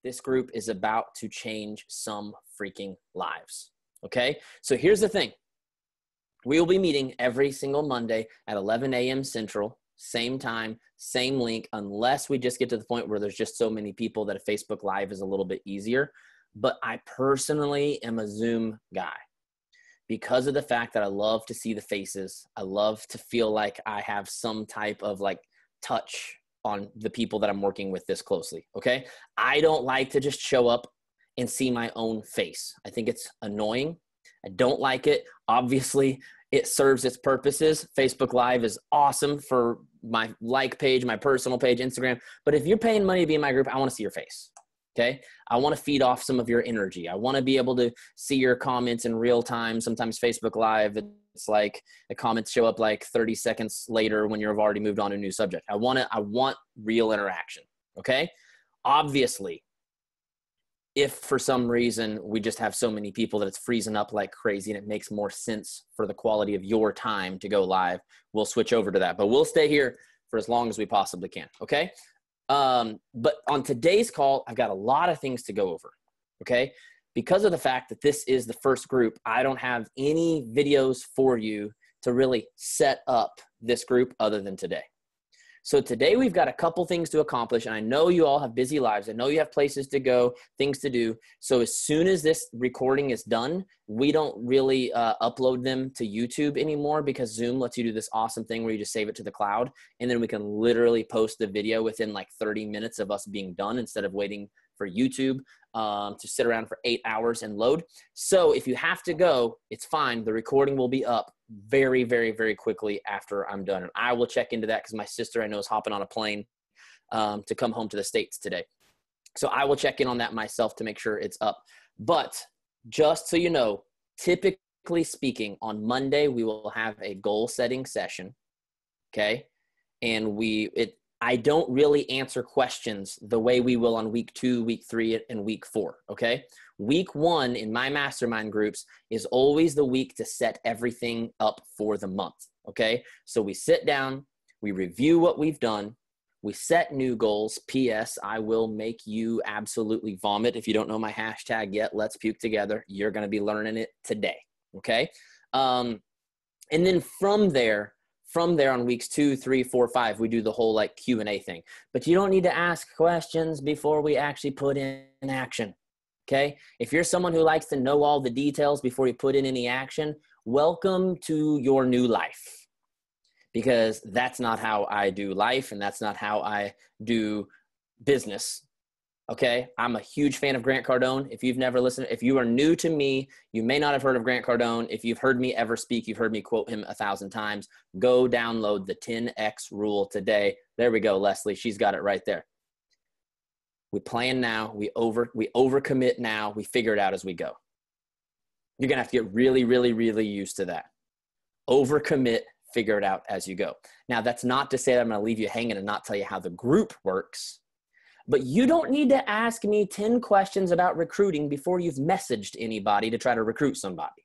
This group is about to change some freaking lives. Okay. So here's the thing. We will be meeting every single Monday at 11 a.m. Central, same time, same link, unless we just get to the point where there's just so many people that a Facebook Live is a little bit easier. But I personally am a Zoom guy because of the fact that I love to see the faces. I love to feel like I have some type of like touch on the people that I'm working with this closely. Okay. I don't like to just show up and see my own face. I think it's annoying. I don't like it. Obviously, it serves its purposes. Facebook Live is awesome for my like page, my personal page, Instagram. But if you're paying money to be in my group, I want to see your face. Okay. I want to feed off some of your energy. I want to be able to see your comments in real time. Sometimes Facebook Live, it's like the comments show up like 30 seconds later when you've already moved on to a new subject. I want real interaction. Okay. Obviously, if for some reason we just have so many people that it's freezing up like crazy and it makes more sense for the quality of your time to go live, we'll switch over to that. But we'll stay here for as long as we possibly can. Okay. But on today's call, I've got a lot of things to go over. Okay. Because of the fact that this is the first group, I don't have any videos for you to really set up this group other than today. So today we've got a couple things to accomplish, and I know you all have busy lives. I know you have places to go, things to do. So as soon as this recording is done, we don't really upload them to YouTube anymore because Zoom lets you do this awesome thing where you just save it to the cloud, and then we can literally post the video within like 30 minutes of us being done instead of waiting for YouTube to sit around for 8 hours and load. So if you have to go, it's fine. The recording will be up very, very, very quickly after I'm done. And I will check into that because my sister I know is hopping on a plane to come home to the States today. So I will check in on that myself to make sure it's up. But just so you know, typically speaking, on Monday, we will have a goal setting session. Okay. And I don't really answer questions the way we will on week 2, week 3, and week 4, okay? Week 1 in my mastermind groups is always the week to set everything up for the month, okay? So we sit down, we review what we've done, we set new goals. P.S. I will make you absolutely vomit. If you don't know my hashtag yet, let's puke together. You're going to be learning it today, okay? And then from there on weeks 2, 3, 4, 5, we do the whole like Q&A thing. But you don't need to ask questions before we actually put in action, okay? If you're someone who likes to know all the details before you put in any action, welcome to your new life. Because that's not how I do life, and that's not how I do business. Okay, I'm a huge fan of Grant Cardone. If you've never listened, if you are new to me, you may not have heard of Grant Cardone. If you've heard me ever speak, you've heard me quote him 1,000 times. Go download the 10X rule today. There we go, Leslie. She's got it right there. We plan now. We overcommit now. We figure it out as we go. You're going to have to get really, really, really used to that. Overcommit, figure it out as you go. Now, that's not to say that I'm going to leave you hanging and not tell you how the group works. But you don't need to ask me 10 questions about recruiting before you've messaged anybody to try to recruit somebody.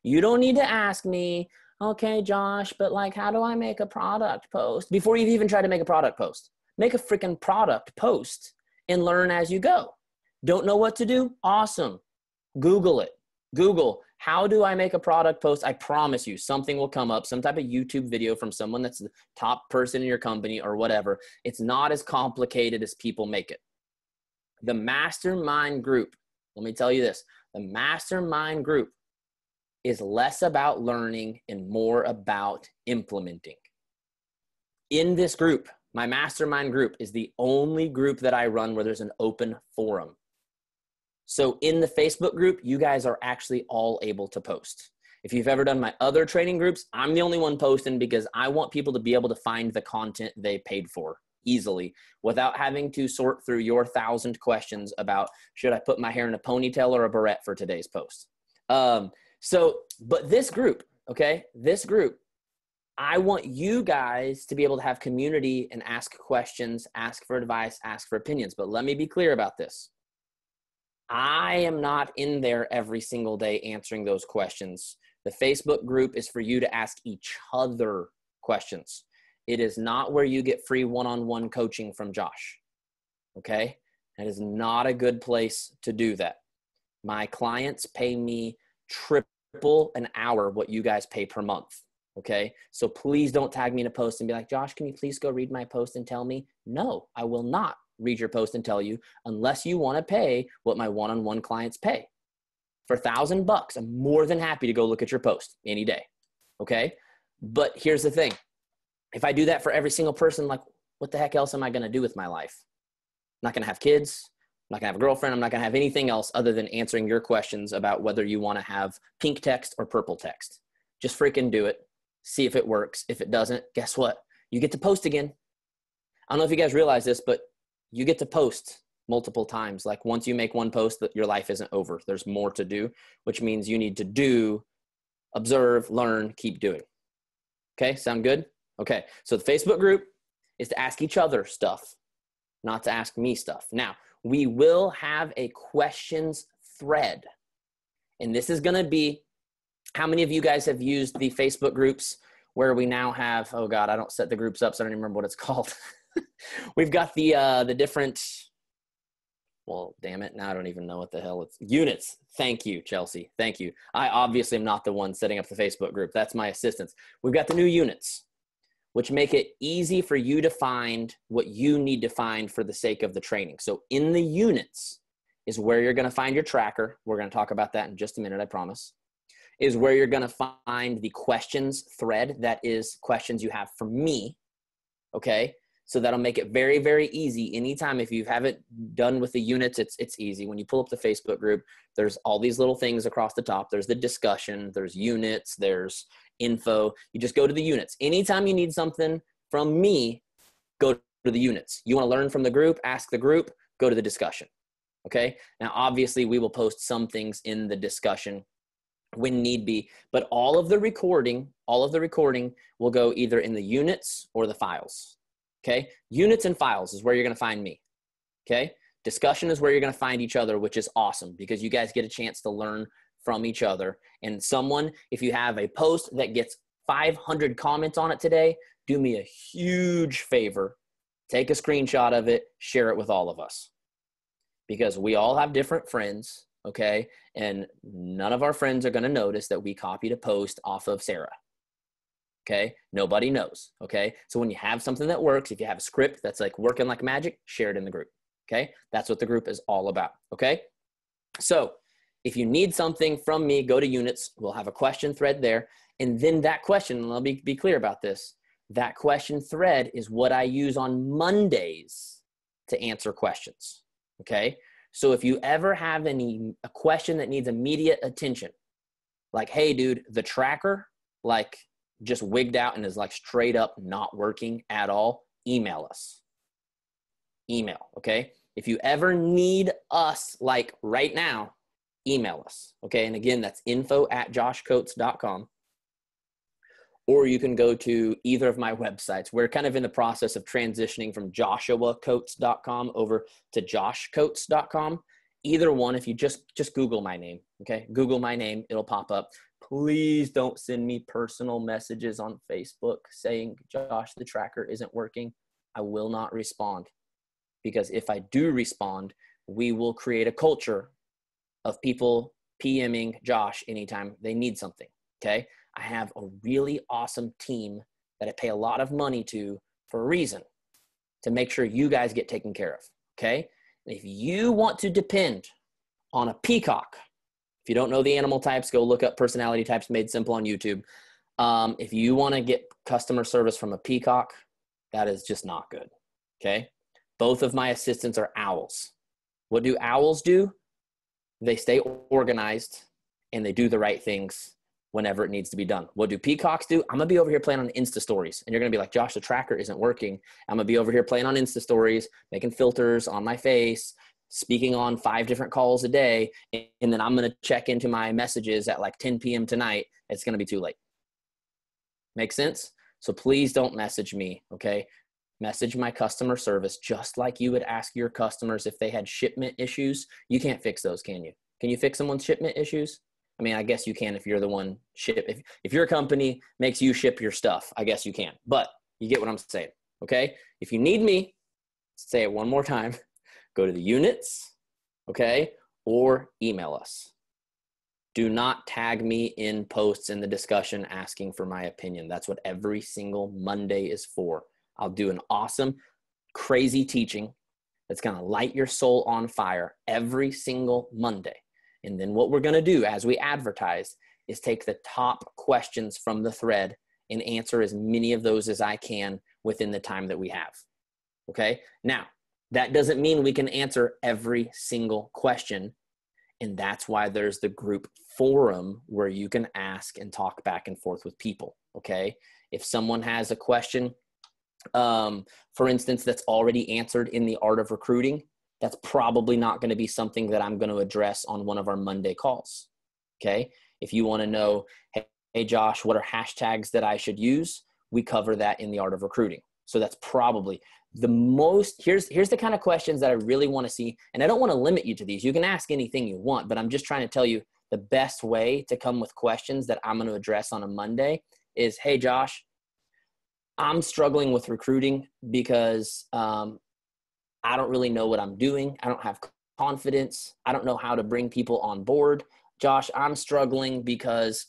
You don't need to ask me, okay, Josh, but like, how do I make a product post? Before you've even tried to make a product post. Make a freaking product post and learn as you go. Don't know what to do? Awesome. Google it. Google, how do I make a product post? I promise you something will come up, some type of YouTube video from someone that's the top person in your company or whatever. It's not as complicated as people make it. The mastermind group, let me tell you this, the mastermind group is less about learning and more about implementing. In this group, my mastermind group is the only group that I run where there's an open forum. So in the Facebook group, you guys are actually all able to post. If you've ever done my other training groups, I'm the only one posting because I want people to be able to find the content they paid for easily without having to sort through your 1,000 questions about, should I put my hair in a ponytail or a barrette for today's post? But this group, okay, this group, I want you guys to be able to have community and ask questions, ask for advice, ask for opinions. But let me be clear about this. I am not in there every single day answering those questions. The Facebook group is for you to ask each other questions. It is not where you get free one-on-one coaching from Josh. Okay? That is not a good place to do that. My clients pay me triple an hour what you guys pay per month. Okay. So please don't tag me in a post and be like, Josh, can you please go read my post and tell me? No, I will not read your post and tell you unless you want to pay what my one-on-one clients pay. For $1,000, I'm more than happy to go look at your post any day. Okay. But here's the thing. If I do that for every single person, like what the heck else am I going to do with my life? I'm not going to have kids. I'm not going to have a girlfriend. I'm not going to have anything else other than answering your questions about whether you want to have pink text or purple text. Just freaking do it. See if it works. If it doesn't, guess what? You get to post again. I don't know if you guys realize this, but you get to post multiple times. Like once you make one post, that your life isn't over. There's more to do, which means you need to do, observe, learn, keep doing. Okay, sound good? Okay, so the Facebook group is to ask each other stuff, not to ask me stuff. Now, we will have a questions thread. And this is going to be, how many of you guys have used the Facebook groups where we now have, oh God, I don't set the groups up, so I don't even remember what it's called. We've got the different, well, damn it. Now I don't even know what the hell it's, units. Thank you, Chelsea. Thank you. I obviously am not the one setting up the Facebook group. That's my assistants. We've got the new units, which make it easy for you to find what you need to find for the sake of the training. So in the units is where you're going to find your tracker. We're going to talk about that in just a minute, I promise. Is where you're going to find the questions thread. That is questions you have for me. Okay. So that'll make it very, very easy. Anytime, if you haven't done with the units, it's easy. When you pull up the Facebook group, there's all these little things across the top. There's the discussion, there's units, there's info. You just go to the units. Anytime you need something from me, go to the units. You want to learn from the group, ask the group, go to the discussion. Okay. Now, obviously we will post some things in the discussion when need be, but all of the recording will go either in the units or the files. Okay. Units and files is where you're going to find me. Okay. Discussion is where you're going to find each other, which is awesome because you guys get a chance to learn from each other. And someone, if you have a post that gets 500 comments on it today, do me a huge favor. Take a screenshot of it, share it with all of us because we all have different friends. Okay. And none of our friends are going to notice that we copied a post off of Sarah. Okay. Nobody knows. Okay. So when you have something that works, if you have a script that's like working like magic, share it in the group. Okay. That's what the group is all about. Okay. So if you need something from me, go to units. We'll have a question thread there. And then that question, and I'll be clear about this, that question thread is what I use on Mondays to answer questions. Okay. So if you ever have a question that needs immediate attention, like, hey dude, the tracker, like just wigged out and is like straight up not working at all, email us. Email. Okay. If you ever need us like right now, email us. Okay. And again, that's info@joshcoates.com. Or you can go to either of my websites. We're kind of in the process of transitioning from joshuacoates.com over to joshcoates.com. Either one, if you just Google my name, okay? Google my name, it'll pop up. Please don't send me personal messages on Facebook saying, Josh, the tracker isn't working. I will not respond. Because if I do respond, we will create a culture of people PMing Josh anytime they need something, okay? I have a really awesome team that I pay a lot of money to for a reason, to make sure you guys get taken care of, okay? And if you want to depend on a peacock, if you don't know the animal types, go look up personality types made simple on YouTube. If you want to get customer service from a peacock, that is just not good, okay? Both of my assistants are owls. What do owls do? They stay organized and they do the right things whenever it needs to be done. What do peacocks do? I'm going to be over here playing on Insta stories. And you're going to be like, Josh, the tracker isn't working. I'm going to be over here playing on Insta stories, making filters on my face, speaking on 5 different calls a day. And then I'm going to check into my messages at like 10 p.m. tonight. It's going to be too late. Make sense? So please don't message me, okay? Message my customer service just like you would ask your customers if they had shipment issues. You can't fix those, can you? Can you fix someone's shipment issues? I mean, I guess you can if you're the one ship. If your company makes you ship your stuff, I guess you can. But you get what I'm saying, okay? If you need me, say it one more time. go to the units, okay, or email us. Do not tag me in posts in the discussion asking for my opinion. That's what every single Monday is for. I'll do an awesome, crazy teaching that's going to light your soul on fire every single Monday. And then what we're going to do as we advertise is take the top questions from the thread and answer as many of those as I can within the time that we have. Okay? Now, that doesn't mean we can answer every single question. And that's why there's the group forum where you can ask and talk back and forth with people. Okay? If someone has a question, for instance, that's already answered in the art of recruiting, that's probably not going to be something that I'm going to address on one of our Monday calls. Okay? If you want to know, hey, Josh, what are hashtags that I should use? We cover that in the art of recruiting. So that's probably the most, here's the kind of questions that I really want to see. And I don't want to limit you to these. You can ask anything you want, but I'm just trying to tell you the best way to come with questions that I'm going to address on a Monday is, hey, Josh, I'm struggling with recruiting because I don't really know what I'm doing. I don't have confidence. I don't know how to bring people on board. Josh, I'm struggling because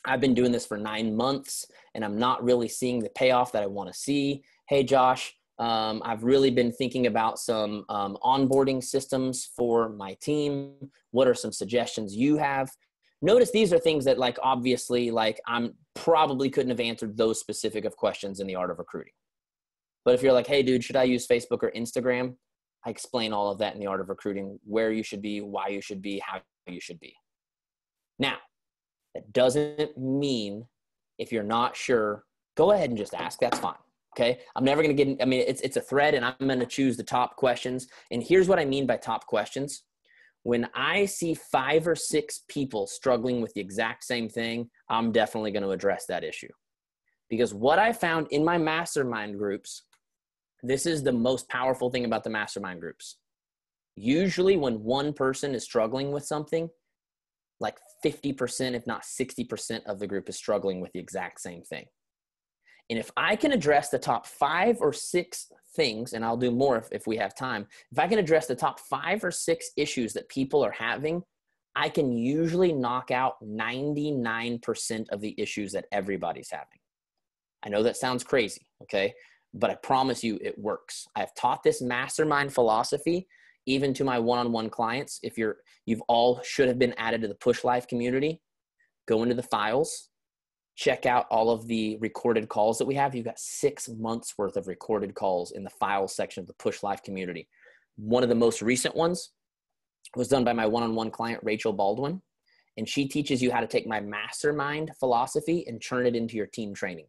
I've been doing this for 9 months and I'm not really seeing the payoff that I want to see. Hey, Josh, I've really been thinking about some onboarding systems for my team. What are some suggestions you have? Notice these are things that, like, obviously, like, I'm probably couldn't have answered those specific of questions in the art of recruiting. But if you're like, hey, dude, should I use Facebook or Instagram? I explain all of that in the art of recruiting, where you should be, why you should be, how you should be. Now, that doesn't mean if you're not sure, go ahead and just ask. That's fine. Okay. I'm never going to get, it's a thread and I'm going to choose the top questions. And here's what I mean by top questions. When I see 5 or 6 people struggling with the exact same thing, I'm definitely going to address that issue. Because what I found in my mastermind groups, this is the most powerful thing about the mastermind groups. Usually when one person is struggling with something, like 50%, if not 60% of the group is struggling with the exact same thing. And if I can address the top 5 or 6 things, and I'll do more if we have time, if I can address the top 5 or 6 issues that people are having, I can usually knock out 99% of the issues that everybody's having. I know that sounds crazy, okay? But I promise you it works. I've taught this mastermind philosophy even to my one-on-one clients. If you've all should have been added to the Push Life community, go into the files, check out all of the recorded calls that we have. You've got 6 months worth of recorded calls in the files section of the Push Life community. One of the most recent ones was done by my one-on-one client, Rachel Baldwin. And she teaches you how to take my mastermind philosophy and turn it into your team training.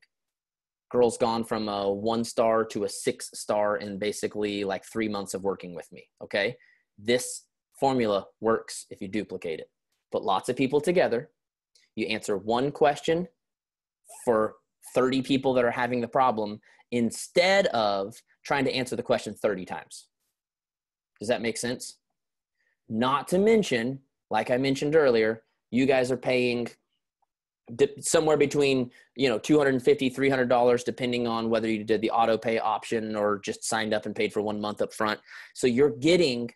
Girl's gone from a 1-star to a 6-star in basically like 3 months of working with me, okay? This formula works if you duplicate it. Put lots of people together. You answer one question for 30 people that are having the problem instead of trying to answer the question 30 times. Does that make sense? Not to mention, like I mentioned earlier, you guys are paying somewhere between, $250, $300, depending on whether you did the auto pay option or just signed up and paid for 1 month up front. So you're getting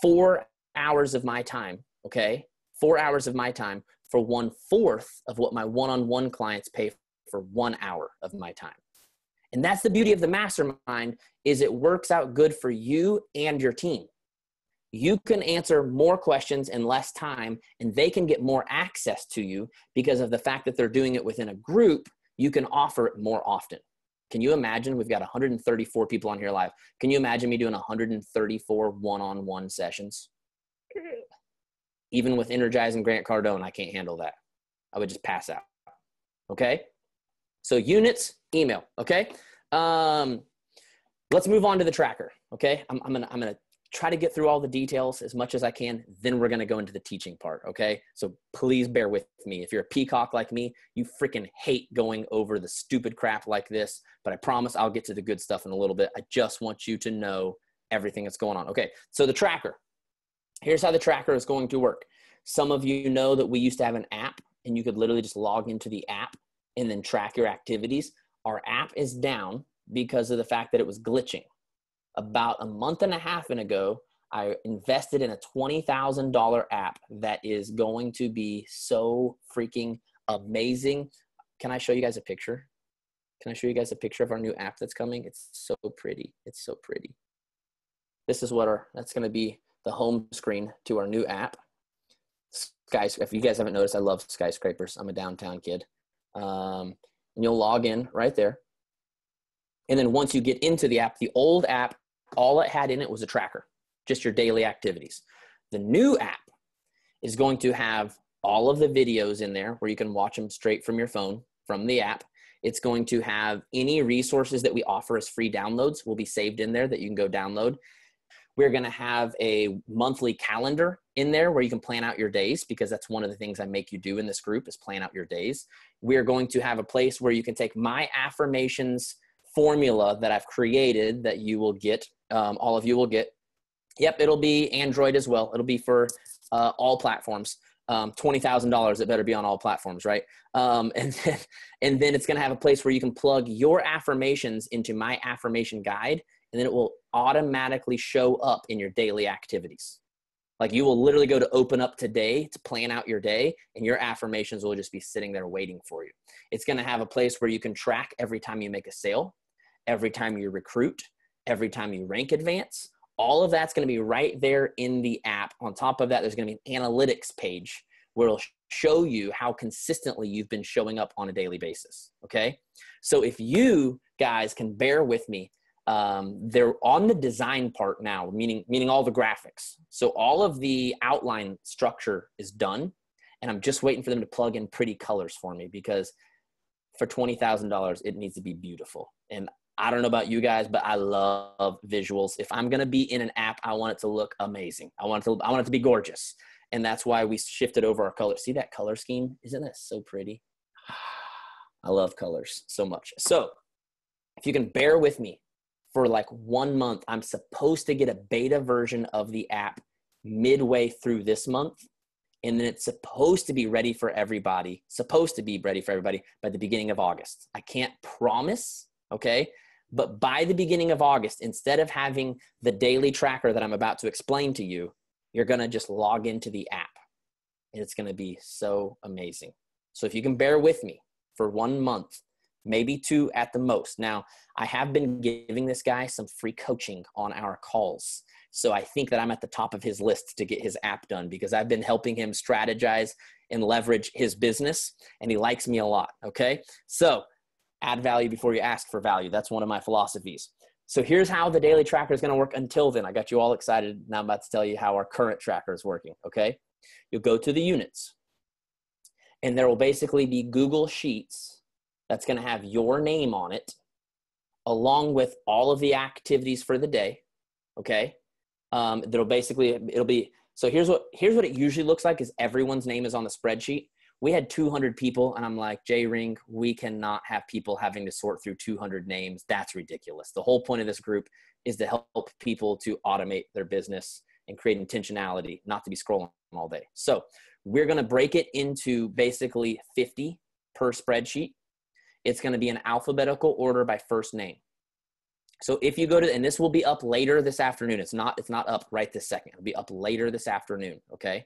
4 hours of my time, okay? 4 hours of my time for 1/4 of what my one-on-one clients pay for 1 hour of my time. And that's the beauty of the mastermind, is it works out good for you and your team. You can answer more questions in less time, and they can get more access to you because of the fact that they're doing it within a group. You can offer it more often. Can you imagine? We've got 134 people on here live. Can you imagine me doing 134 one-on-one sessions? Even with Energize and Grant Cardone, I can't handle that. I would just pass out. Okay? So units, email. Okay? Let's move on to the tracker. Okay? I'm gonna try to get through all the details as much as I can. Then we're gonna go into the teaching part. Okay? So please bear with me. If you're a peacock like me, you freaking hate going over the stupid crap like this. But I promise I'll get to the good stuff in a little bit. I just want you to know everything that's going on. Okay? So the tracker. Here's how the tracker is going to work. Some of you know that we used to have an app, and you could literally just log into the app and then track your activities. Our app is down because of the fact that it was glitching. about a month and a half ago, I invested in a $20,000 app that is going to be so freaking amazing. Can I show you guys a picture? Can I show you guys a picture of our new app that's coming? It's so pretty. It's so pretty. This is what that's going to be the home screen to our new app. If you guys haven't noticed, I love skyscrapers. I'm a downtown kid. And you'll log in right there. And then once you get into the app, the old app, all it had in it was a tracker, just your daily activities. The new app is going to have all of the videos in there where you can watch them straight from your phone, from the app. It's going to have any resources that we offer as free downloads will be saved in there that you can go download. We're going to have a monthly calendar in there where you can plan out your days, because that's one of the things I make you do in this group is plan out your days. We're going to have a place where you can take my affirmations formula that I've created that you will get, all of you will get. Yep, it'll be Android as well. It'll be for all platforms. $20,000, it better be on all platforms, right? And then it's going to have a place where you can plug your affirmations into my affirmation guide, and then it will automatically show up in your daily activities. Like you will literally go to open up today to plan out your day, and your affirmations will just be sitting there waiting for you. It's going to have a place where you can track every time you make a sale, every time you recruit, every time you rank advance. All of that's going to be right there in the app. On top of that, there's going to be an analytics page where it'll show you how consistently you've been showing up on a daily basis. Okay. So if you guys can bear with me, they're on the design part now, meaning all the graphics. So all of the outline structure is done, and I'm just waiting for them to plug in pretty colors for me, because for $20,000, it needs to be beautiful. And I don't know about you guys, but I love visuals. If I'm going to be in an app, I want it to look amazing. I want it to be gorgeous. And that's why we shifted over our color. See that color scheme? Isn't that so pretty? I love colors so much. So if you can bear with me for like 1 month, I'm supposed to get a beta version of the app midway through this month. And then it's supposed to be ready for everybody by the beginning of August. I can't promise, okay? But by the beginning of August, instead of having the daily tracker that I'm about to explain to you, you're going to just log into the app. And it's going to be so amazing. So if you can bear with me for 1 month, maybe 2 at the most. Now, I have been giving this guy some free coaching on our calls. So I think that I'm at the top of his list to get his app done, because I've been helping him strategize and leverage his business, and he likes me a lot, okay? So add value before you ask for value. That's one of my philosophies. So here's how the daily tracker is going to work. Until then, I got you all excited. Now I'm about to tell you how our current tracker is working, okay? You'll go to the units, and there will basically be Google Sheets that's going to have your name on it, along with all of the activities for the day, okay? It'll be, so here's what it usually looks like is everyone's name is on the spreadsheet. We had 200 people, and I'm like, J-Ring, we cannot have people having to sort through 200 names. That's ridiculous. The whole point of this group is to help people to automate their business and create intentionality, not to be scrolling all day. So we're going to break it into basically 50 per spreadsheet. It's going to be in alphabetical order by first name. So if you go to, and this will be up later this afternoon. It's not up right this second. It'll be up later this afternoon, okay?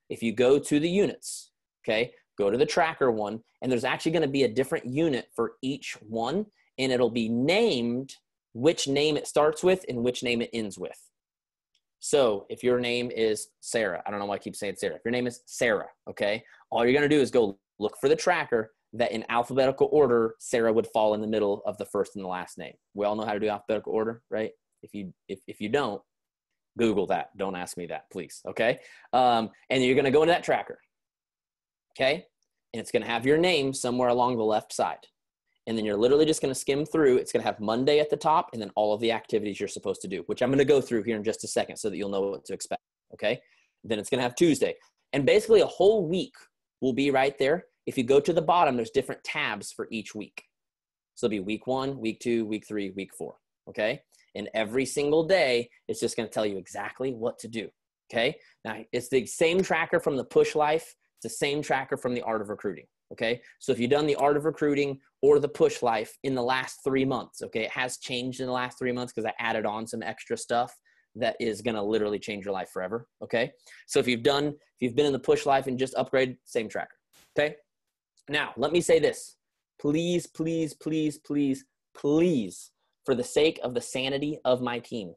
If you go to the units, okay, go to the tracker one, and there's actually going to be a different unit for each one, and it'll be named which name it starts with and which name it ends with. So if your name is Sarah, I don't know why I keep saying Sarah. If your name is Sarah, okay, all you're going to do is go look for the tracker that in alphabetical order, Sarah would fall in the middle of the first and the last name. We all know how to do alphabetical order, right? If you don't, Google that. Don't ask me that, please, okay? And you're going to go into that tracker, okay? And it's going to have your name somewhere along the left side. And then you're literally just going to skim through. It's going to have Monday at the top and then all of the activities you're supposed to do, which I'm going to go through here in just a second so that you'll know what to expect, okay? Then it's going to have Tuesday. And basically a whole week will be right there. If you go to the bottom, there's different tabs for each week. So it'll be week 1, week 2, week 3, week 4, okay? And every single day, it's just going to tell you exactly what to do, okay? Now, it's the same tracker from the Push Life. It's the same tracker from the Art of Recruiting, Okay. So if you've done the Art of Recruiting or the Push Life in the last 3 months, okay, it has changed in the last 3 months because I added on some extra stuff that is going to literally change your life forever. Okay. So if you've been in the Push Life and just upgrade, same tracker. Okay. Now, let me say this. Please, please, please, please, please, for the sake of the sanity of my team,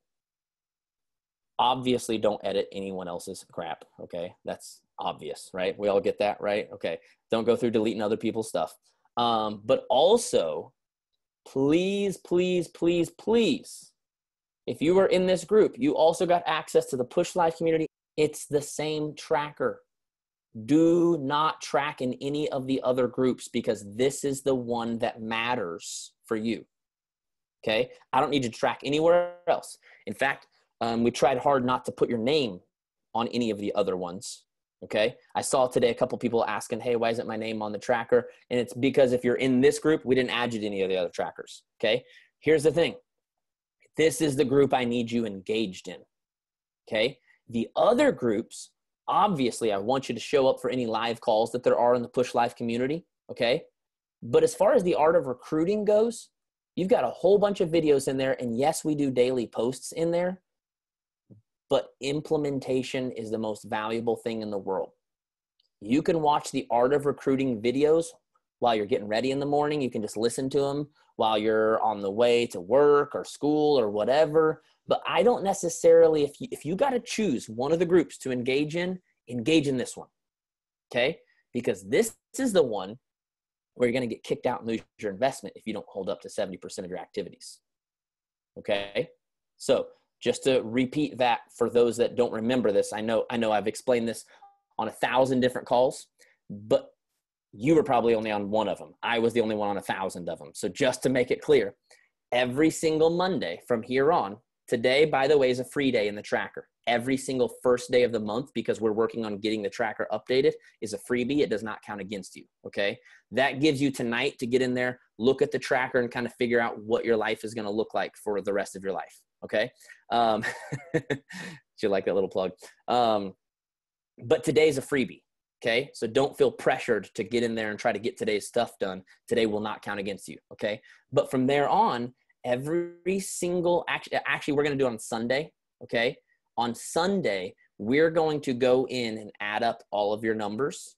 obviously don't edit anyone else's crap. Okay. That's obvious, right? We all get that, right? Okay. Don't go through deleting other people's stuff. But also, please, please, please, please, if you are in this group, you also got access to the Push Life community. It's the same tracker. Do not track in any of the other groups because this is the one that matters for you. Okay. I don't need you to track anywhere else. In fact, we tried hard not to put your name on any of the other ones. Okay. I saw today a couple people asking, hey, why isn't my name on the tracker? And it's because if you're in this group, we didn't add you to any of the other trackers. Okay. Here's the thing. This is the group I need you engaged in. Okay. The other groups, obviously, I want you to show up for any live calls that there are in the Push Life community. Okay. But as far as the Art of Recruiting goes, you've got a whole bunch of videos in there. And yes, we do daily posts in there. But implementation is the most valuable thing in the world. You can watch the Art of Recruiting videos while you're getting ready in the morning. You can just listen to them while you're on the way to work or school or whatever. But I don't necessarily, if you got to choose one of the groups to engage in this one. Okay? Because this is the one where you're going to get kicked out and lose your investment if you don't hold up to 70% of your activities. Okay? So just to repeat that for those that don't remember this, I know I've explained this on 1,000 different calls, but you were probably only on one of them. I was the only one on 1,000 of them. So just to make it clear, every single Monday from here on, today, by the way, is a free day in the tracker. Every single first day of the month, because we're working on getting the tracker updated, is a freebie. It does not count against you, okay? That gives you tonight to get in there, look at the tracker, and kind of figure out what your life is going to look like for the rest of your life, okay? Do you like that little plug? But today's a freebie, okay? So don't feel pressured to get in there and try to get today's stuff done. Today will not count against you, okay? But from there on, every single, actually we're going to do it on Sunday, okay? On Sunday, we're going to go in and add up all of your numbers.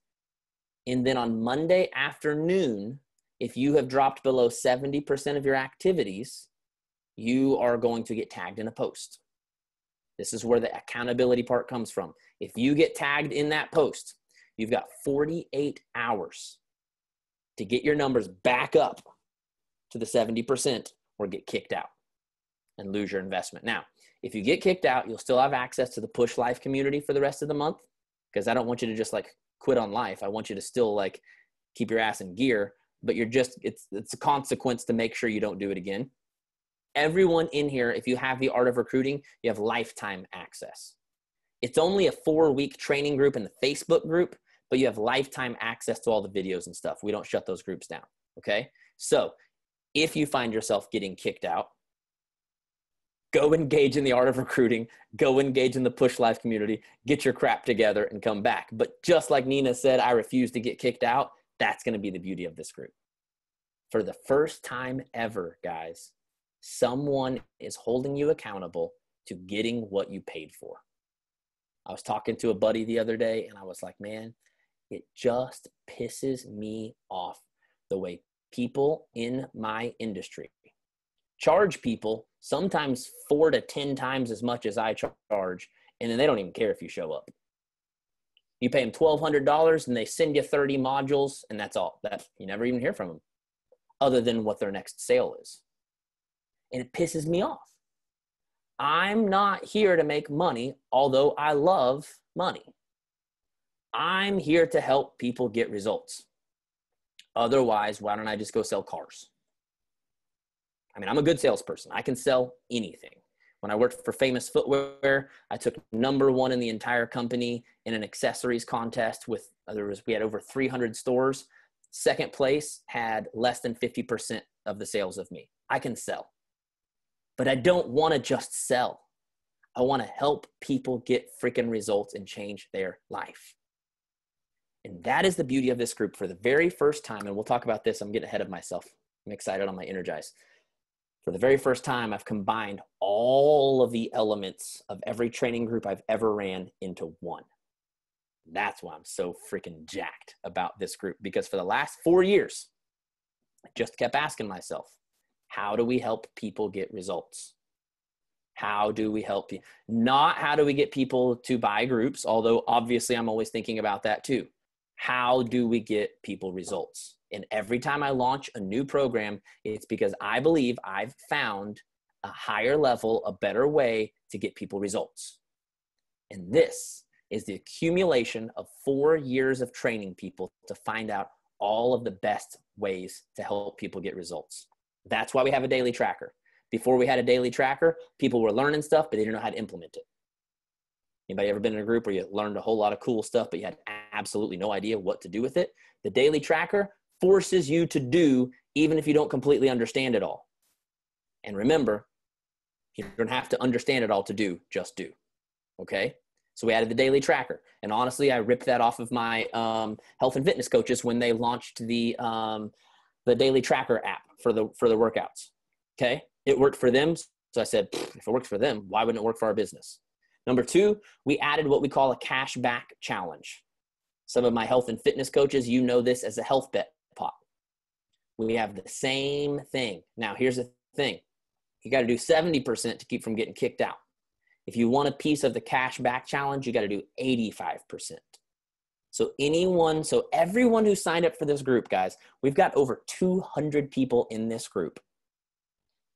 And then on Monday afternoon, if you have dropped below 70% of your activities, you are going to get tagged in a post. This is where the accountability part comes from. If you get tagged in that post, you've got 48 hours to get your numbers back up to the 70% or get kicked out and lose your investment. Now, if you get kicked out, you'll still have access to the Push Life community for the rest of the month, because I don't want you to just like quit on life. I want you to still like keep your ass in gear, but it's a consequence to make sure you don't do it again. Everyone in here, if you have the Art of Recruiting, you have lifetime access. It's only a 4-week training group in the Facebook group, but you have lifetime access to all the videos and stuff. We don't shut those groups down, okay? So if you find yourself getting kicked out, go engage in the Art of Recruiting, go engage in the Push Life community, get your crap together and come back. But just like Nina said, I refuse to get kicked out. That's going to be the beauty of this group. For the first time ever, guys, someone is holding you accountable to getting what you paid for. I was talking to a buddy the other day and I was like, man, it just pisses me off the way people in my industry charge people sometimes 4 to 10 times as much as I charge, and then they don't even care if you show up. You pay them $1,200 and they send you 30 modules, and that's all. You never even hear from them other than what their next sale is. And it pisses me off. I'm not here to make money, although I love money. I'm here to help people get results. Otherwise, why don't I just go sell cars? I mean, I'm a good salesperson. I can sell anything. When I worked for Famous Footwear, I took #1 in the entire company in an accessories contest we had over 300 stores. Second place had less than 50% of the sales of me. I can sell. But I don't want to just sell. I want to help people get freaking results and change their life. And that is the beauty of this group. For the very first time, and we'll talk about this, I'm getting ahead of myself. I'm excited on my Energize. For the very first time, I've combined all of the elements of every training group I've ever ran into one. That's why I'm so freaking jacked about this group, because for the last 4 years, I just kept asking myself, how do we help people get results? How do we help you? Not how do we get people to buy groups, although obviously I'm always thinking about that too. How do we get people results? And every time I launch a new program, it's because I believe I've found a higher level, a better way to get people results. And this is the accumulation of 4 years of training people to find out all of the best ways to help people get results. That's why we have a daily tracker. Before we had a daily tracker, people were learning stuff, but they didn't know how to implement it. Anybody ever been in a group where you learned a whole lot of cool stuff, but you had absolutely no idea what to do with it? The daily tracker forces you to do, even if you don't completely understand it all. And remember, you don't have to understand it all to do, just do. Okay? So we added the daily tracker. And honestly, I ripped that off of my health and fitness coaches when they launched the daily tracker app for the workouts. Okay? It worked for them. So I said, if it works for them, why wouldn't it work for our business? Number 2, we added what we call a cashback challenge. Some of my health and fitness coaches, you know this as a health bet pot. We have the same thing. Now, here's the thing. You got to do 70% to keep from getting kicked out. If you want a piece of the cashback challenge, you got to do 85%. So everyone who signed up for this group, guys, we've got over 200 people in this group.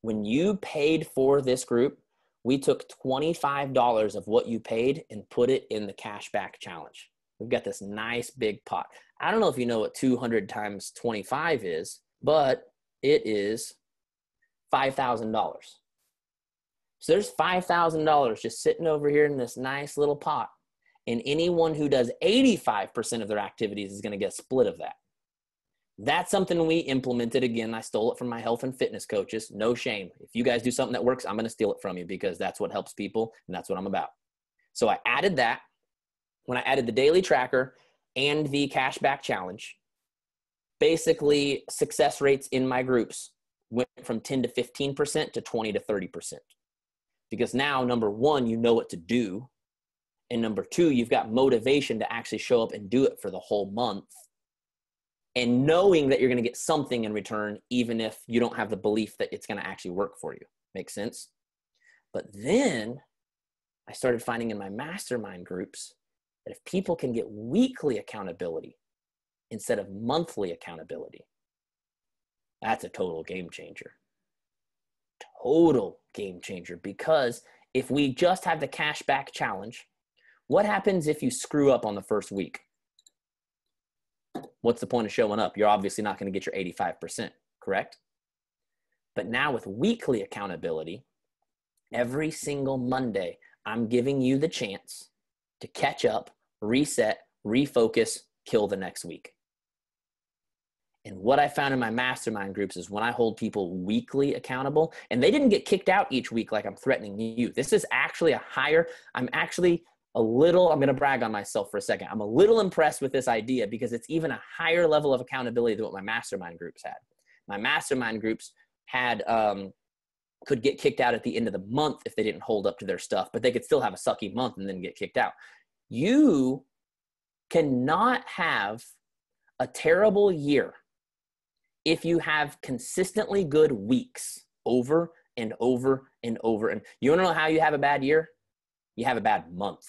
When you paid for this group, we took $25 of what you paid and put it in the cashback challenge. We've got this nice big pot. I don't know if you know what 200 times 25 is, but it is $5,000. So there's $5,000 just sitting over here in this nice little pot. And anyone who does 85% of their activities is going to get a split of that. That's something we implemented. Again, I stole it from my health and fitness coaches. No shame. If you guys do something that works, I'm going to steal it from you, because that's what helps people and that's what I'm about. So I added that. When I added the daily tracker and the cashback challenge, basically success rates in my groups went from 10 to 15% to 20 to 30%. Because now, number 1, you know what to do. And number 2, you've got motivation to actually show up and do it for the whole month. And knowing that you're going to get something in return, even if you don't have the belief that it's going to actually work for you. Make sense? But then I started finding in my mastermind groups that if people can get weekly accountability instead of monthly accountability, that's a total game changer. Total game changer. Because if we just have the cashback challenge, what happens if you screw up on the first week? What's the point of showing up? You're obviously not going to get your 85%, correct? But now with weekly accountability, every single Monday, I'm giving you the chance to catch up, reset, refocus, kill the next week. And what I found in my mastermind groups is when I hold people weekly accountable, and they didn't get kicked out each week like I'm threatening you. This is actually I'm going to brag on myself for a second. I'm a little impressed with this idea because it's even a higher level of accountability than what my mastermind groups had. My mastermind groups could get kicked out at the end of the month if they didn't hold up to their stuff, but they could still have a sucky month and then get kicked out. You cannot have a terrible year if you have consistently good weeks over and over and over. And you want to know how you have a bad year? You have a bad month.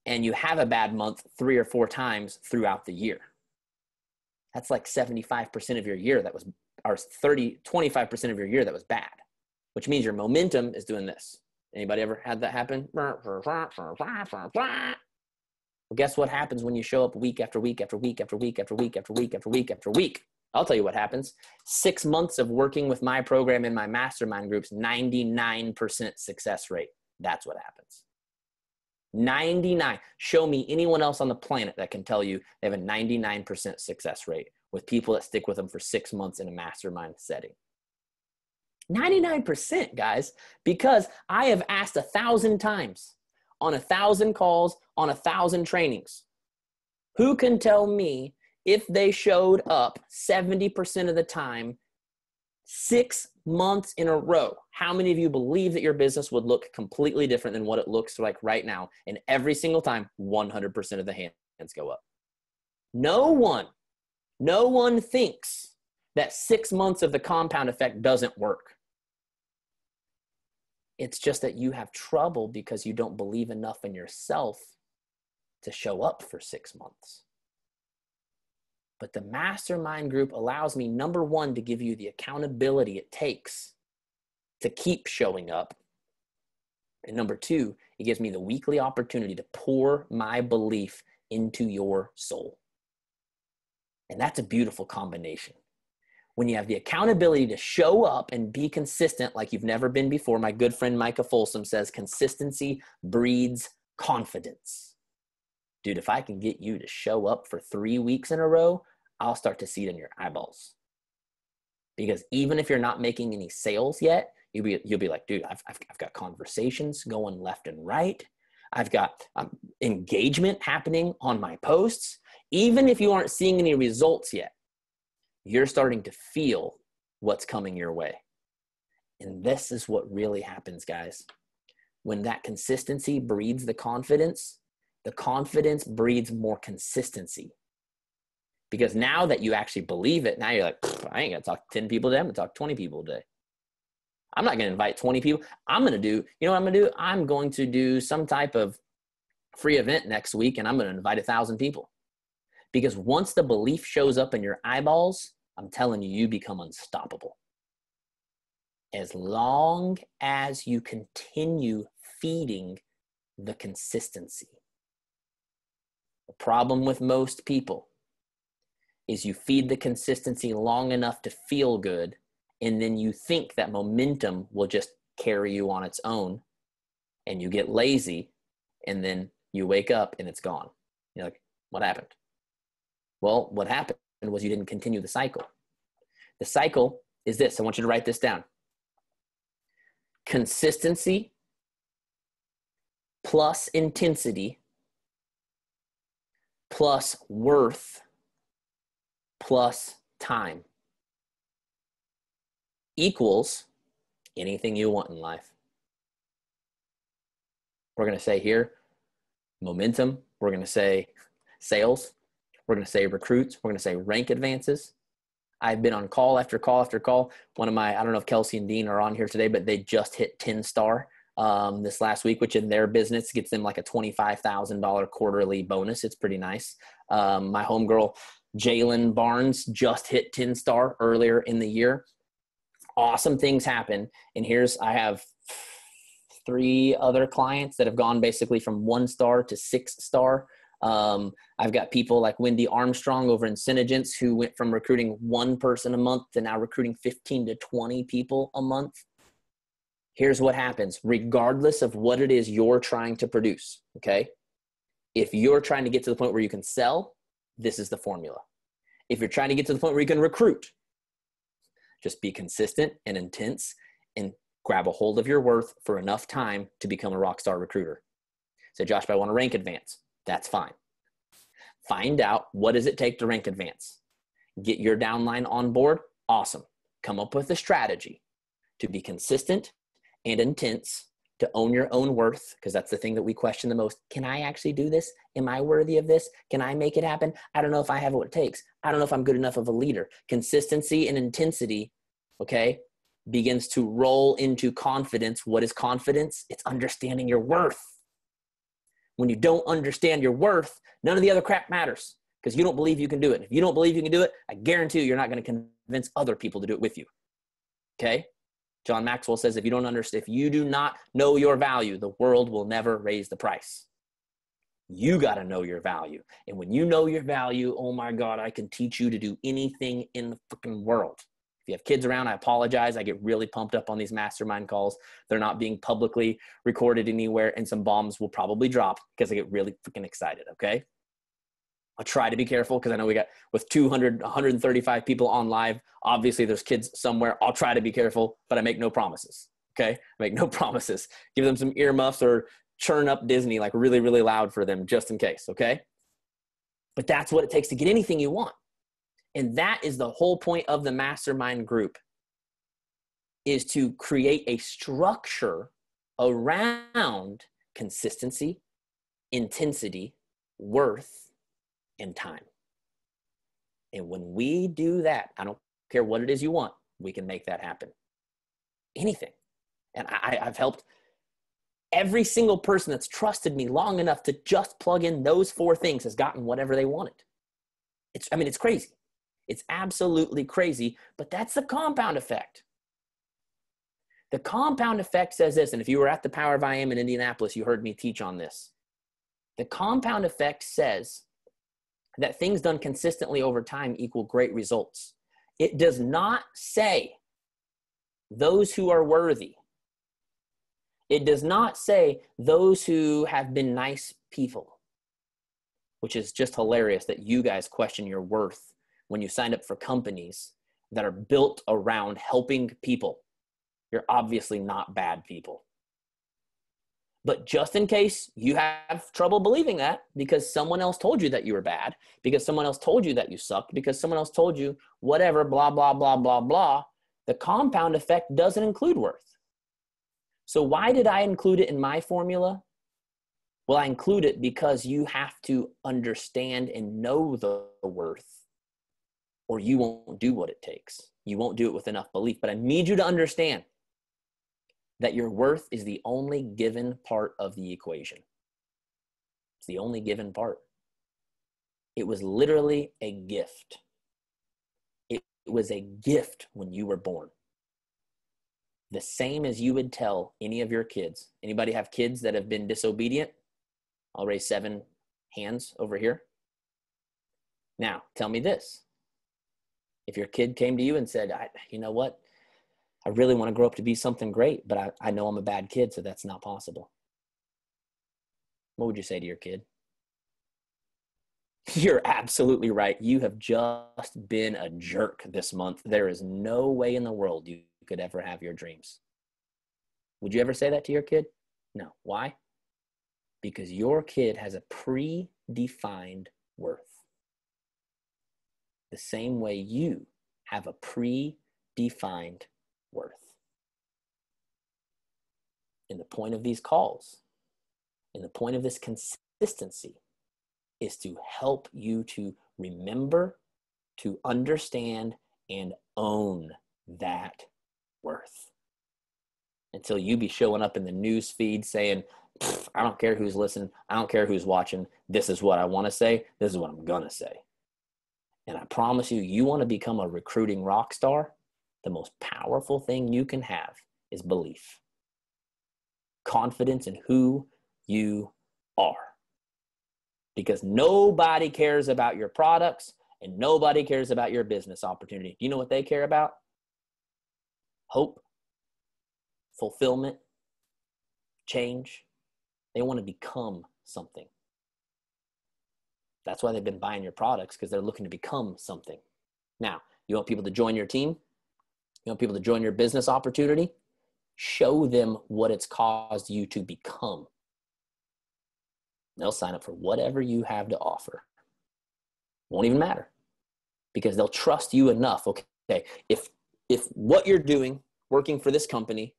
And you have a bad month 3 or 4 times throughout the year. That's like 75% of your year that was, or 25% of your year that was bad, which means your momentum is doing this. Anybody ever had that happen? Well, guess what happens when you show up week after week after week after week after week after week after week after week? I'll tell you what happens. 6 months of working with my program in my mastermind groups, 99% success rate. That's what happens. 99. Show me anyone else on the planet that can tell you they have a 99% success rate with people that stick with them for 6 months in a mastermind setting. 99%, guys, because I have asked 1,000 times on 1,000 calls, on 1,000 trainings. Who can tell me if they showed up 70% of the time, 6 months in a row, how many of you believe that your business would look completely different than what it looks like right now? And every single time, 100% of the hands go up. No one thinks that 6 months of the compound effect doesn't work. It's just that you have trouble because you don't believe enough in yourself to show up for 6 months. But the mastermind group allows me, number one, to give you the accountability it takes to keep showing up. And number two, it gives me the weekly opportunity to pour my belief into your soul. And that's a beautiful combination. When you have the accountability to show up and be consistent like you've never been before, my good friend Micah Folsom says, consistency breeds confidence. Dude, if I can get you to show up for 3 weeks in a row, I'll start to see it in your eyeballs. Because even if you're not making any sales yet, you'll be like, dude, I've got conversations going left and right. I've got engagement happening on my posts. Even if you aren't seeing any results yet, you're starting to feel what's coming your way. And this is what really happens, guys. When that consistency breeds the confidence breeds more consistency. Because now that you actually believe it, now you're like, I ain't gonna talk to 10 people a day, I'm gonna talk to 20 people a day. I'm not gonna invite 20 people. I'm gonna do, you know what I'm gonna do? I'm going to do some type of free event next week and I'm gonna invite 1,000 people. Because once the belief shows up in your eyeballs, I'm telling you, you become unstoppable. As long as you continue feeding the consistency. The problem with most people is you feed the consistency long enough to feel good, and then you think that momentum will just carry you on its own, and you get lazy, and then you wake up and it's gone. You're like, what happened? Well, what happened was you didn't continue the cycle. The cycle is this. I want you to write this down. Consistency plus intensity plus worth plus time equals anything you want in life. We're going to say here, momentum. We're going to say sales. We're going to say recruits. We're going to say rank advances. I've been on call after call after call. One of my, I don't know if Kelsey and Dean are on here today, but they just hit 10-star this last week, which in their business gets them like a $25,000 quarterly bonus. It's pretty nice. My homegirl, Jalen Barnes, just hit 10-star earlier in the year. Awesome things happen. And I have 3 other clients that have gone basically from 1-star to 6-star. I've got people like Wendy Armstrong over in Synergence who went from recruiting 1 person a month to now recruiting 15 to 20 people a month. Here's what happens, regardless of what it is you're trying to produce, okay? If you're trying to get to the point where you can sell, this is the formula. If you're trying to get to the point where you can recruit, just be consistent and intense and grab a hold of your worth for enough time to become a rock star recruiter. Say, Josh, but I want to rank advance. That's fine. Find out what does it take to rank advance. Get your downline on board. Awesome. Come up with a strategy to be consistent and intense, to own your own worth, because that's the thing that we question the most. Can I actually do this? Am I worthy of this? Can I make it happen? I don't know if I have what it takes. I don't know if I'm good enough of a leader. Consistency and intensity, okay, begins to roll into confidence. What is confidence? It's understanding your worth. When you don't understand your worth, none of the other crap matters because you don't believe you can do it. If you don't believe you can do it, I guarantee you're not going to convince other people to do it with you. Okay? John Maxwell says, if you do not know your value, the world will never raise the price. You got to know your value. And when you know your value, oh my God, I can teach you to do anything in the freaking world. If you have kids around, I apologize. I get really pumped up on these mastermind calls. They're not being publicly recorded anywhere, and some bombs will probably drop because I get really freaking excited, okay? I'll try to be careful because I know we got with 200, 135 people on live. Obviously, there's kids somewhere. I'll try to be careful, but I make no promises, okay? I make no promises. Give them some earmuffs or churn up Disney like really, really loud for them just in case, okay? But that's what it takes to get anything you want. And that is the whole point of the mastermind group, is to create a structure around consistency, intensity, worth, and time. And when we do that, I don't care what it is you want, we can make that happen. Anything. And I've helped every single person that's trusted me long enough to just plug in those 4 things has gotten whatever they wanted. It's crazy. It's absolutely crazy, but that's the compound effect. The compound effect says this, and if you were at the Power of I Am in Indianapolis, you heard me teach on this. The compound effect says that things done consistently over time equal great results. It does not say those who are worthy. It does not say those who have been nice people, which is just hilarious that you guys question your worth when you sign up for companies that are built around helping people. You're obviously not bad people. But just in case you have trouble believing that because someone else told you that you were bad, because someone else told you that you sucked, because someone else told you whatever, blah, blah, blah, blah, blah, the compound effect doesn't include worth. So why did I include it in my formula? Well, I include it because you have to understand and know the worth, or you won't do what it takes. You won't do it with enough belief. But I need you to understand that your worth is the only given part of the equation. It's the only given part. It was literally a gift. It was a gift when you were born. The same as you would tell any of your kids. Anybody have kids that have been disobedient? I'll raise 7 hands over here. Now, tell me this. If your kid came to you and said, you know what? I really want to grow up to be something great, but I know I'm a bad kid, so that's not possible. What would you say to your kid? You're absolutely right. You have just been a jerk this month. There is no way in the world you could ever have your dreams. Would you ever say that to your kid? No. Why? Because your kid has a predefined worth. The same way you have a predefined worth. And the point of these calls, and the point of this consistency, is to help you to remember, to understand, and own that worth. Until you be showing up in the news feed saying, I don't care who's listening, I don't care who's watching, this is what I want to say, this is what I'm going to say. And I promise you, you want to become a recruiting rock star, the most powerful thing you can have is belief. Confidence in who you are. Because nobody cares about your products and nobody cares about your business opportunity. Do you know what they care about? Hope, fulfillment, change. They want to become something. That's why they've been buying your products, because they're looking to become something. Now, you want people to join your team? You want people to join your business opportunity? Show them what it's caused you to become. They'll sign up for whatever you have to offer. Won't even matter, because they'll trust you enough. Okay, if what you're doing, working for this company,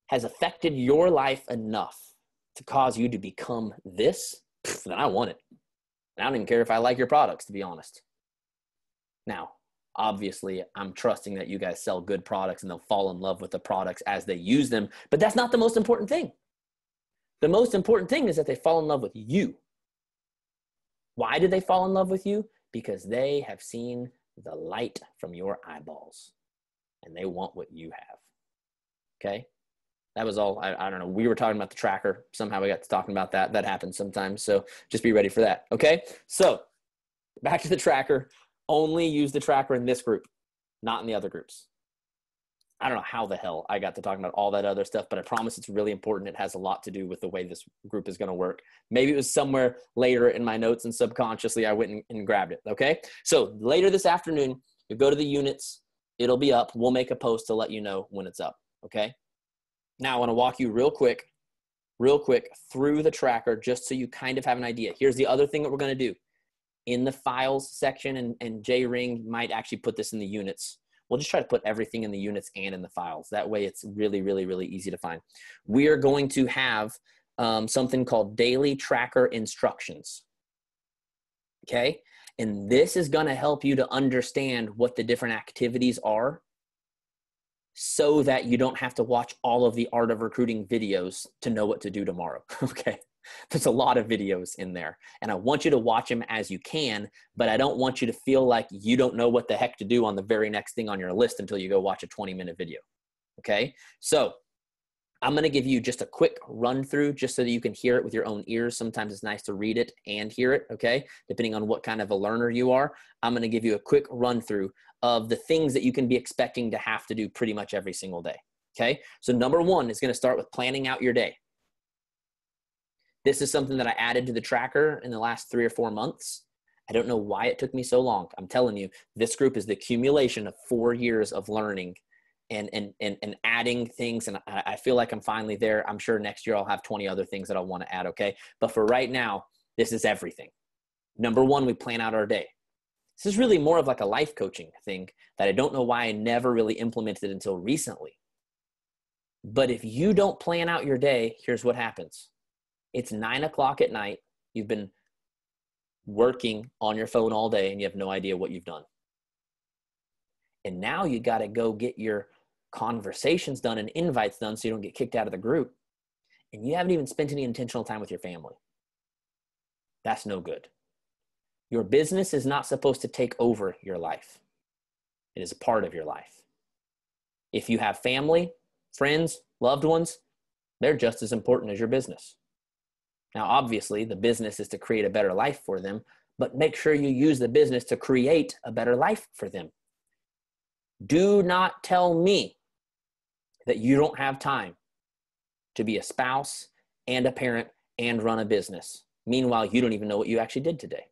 has affected your life enough to cause you to become this, then I want it. I don't even care if I like your products, to be honest. Now, obviously, I'm trusting that you guys sell good products and they'll fall in love with the products as they use them, but that's not the most important thing. The most important thing is that they fall in love with you. Why did they fall in love with you? Because they have seen the light from your eyeballs and they want what you have. Okay? That was all. I don't know. We were talking about the tracker. Somehow we got to talking about that. That happens sometimes. So just be ready for that. Okay? So back to the tracker. Only use the tracker in this group, not in the other groups. I don't know how the hell I got to talking about all that other stuff, but I promise it's really important. It has a lot to do with the way this group is going to work. Maybe it was somewhere later in my notes and subconsciously I went and grabbed it. Okay? So later this afternoon, you go to the units. It'll be up. We'll make a post to let you know when it's up. Okay? Now I want to walk you real quick real quick through the tracker just so you kind of have an idea. Here's the other thing that we're going to do. In the files section, and Jay Ring might actually put this in the units. We'll just try to put everything in the units and in the files. That way it's really, really, really easy to find. We are going to have something called daily tracker instructions. Okay? And this is going to help you to understand what the different activities are so that you don't have to watch all of the Art of Recruiting videos to know what to do tomorrow. Okay? There's a lot of videos in there, and I want you to watch them as you can, but I don't want you to feel like you don't know what the heck to do on the very next thing on your list until you go watch a 20-minute video. Okay? So I'm going to give you just a quick run through just so that you can hear it with your own ears. Sometimes it's nice to read it and hear it, okay? Depending on what kind of a learner you are. I'm going to give you a quick run through of the things that you can be expecting to have to do pretty much every single day, okay? So number one is going to start with planning out your day. This is something that I added to the tracker in the last 3 or 4 months. I don't know why it took me so long. I'm telling you, this group is the accumulation of 4 years of learning and adding things. And I feel like I'm finally there. I'm sure next year I'll have 20 other things that I want to add, okay? But for right now, this is everything. Number one, we plan out our day. This is really more of like a life coaching thing that I don't know why I never really implemented until recently. But if you don't plan out your day, here's what happens. It's 9 o'clock at night. You've been working on your phone all day and you have no idea what you've done. And now you got to go get your conversations done and invites done so you don't get kicked out of the group. And you haven't even spent any intentional time with your family. That's no good. Your business is not supposed to take over your life. It is a part of your life. If you have family, friends, loved ones, they're just as important as your business. Now, obviously, the business is to create a better life for them, but make sure you use the business to create a better life for them. Do not tell me that you don't have time to be a spouse and a parent and run a business. Meanwhile, you don't even know what you actually did today.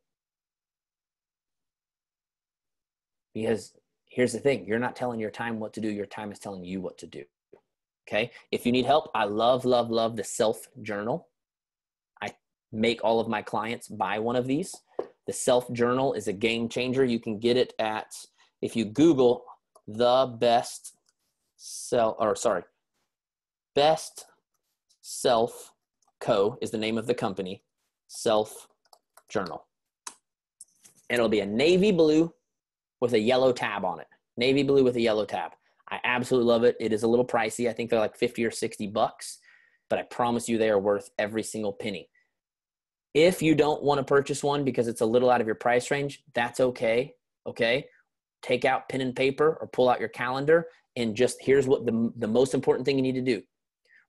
Because here's the thing, you're not telling your time what to do, your time is telling you what to do. Okay? If you need help, I love the Self Journal. I make all of my clients buy one of these. The Self Journal is a game changer. You can get it at, if you Google Best Self Co is the name of the company, Self Journal. And it'll be a navy blue with a yellow tab on it. Navy blue with a yellow tab. I absolutely love it. It is a little pricey. I think they're like 50 or 60 bucks, but I promise you they are worth every single penny. If you don't want to purchase one because it's a little out of your price range, that's okay. Okay. Take out pen and paper or pull out your calendar and just here's what the most important thing you need to do.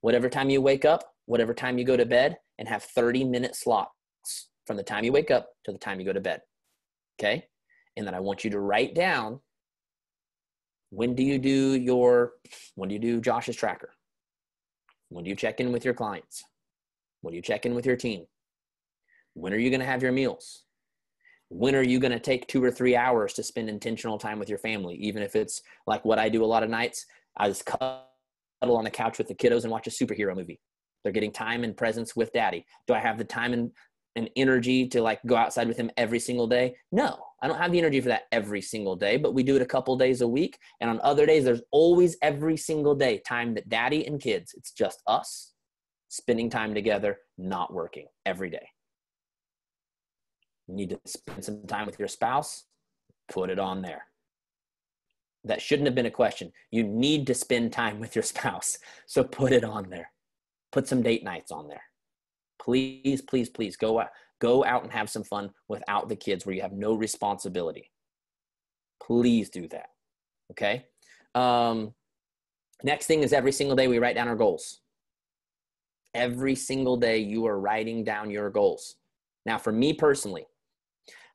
Whatever time you wake up, whatever time you go to bed, and have 30-minute slots from the time you wake up to the time you go to bed. Okay. And then I want you to write down, when do you do Josh's tracker? When do you check in with your clients? When do you check in with your team? When are you going to have your meals? When are you going to take 2 or 3 hours to spend intentional time with your family? Even if it's like what I do a lot of nights, I just cuddle on the couch with the kiddos and watch a superhero movie. They're getting time and presence with daddy. Do I have the time and energy to like go outside with him every single day? No, I don't have the energy for that every single day, but we do it a couple days a week. And on other days, there's always every single day time that daddy and kids, it's just us spending time together, not working every day. You need to spend some time with your spouse, put it on there. That shouldn't have been a question. You need to spend time with your spouse, so put it on there. Put some date nights on there. Please, please, please go out and have some fun without the kids where you have no responsibility. Please do that, okay? Next thing is every single day we write down our goals. Every single day you are writing down your goals. Now, for me personally,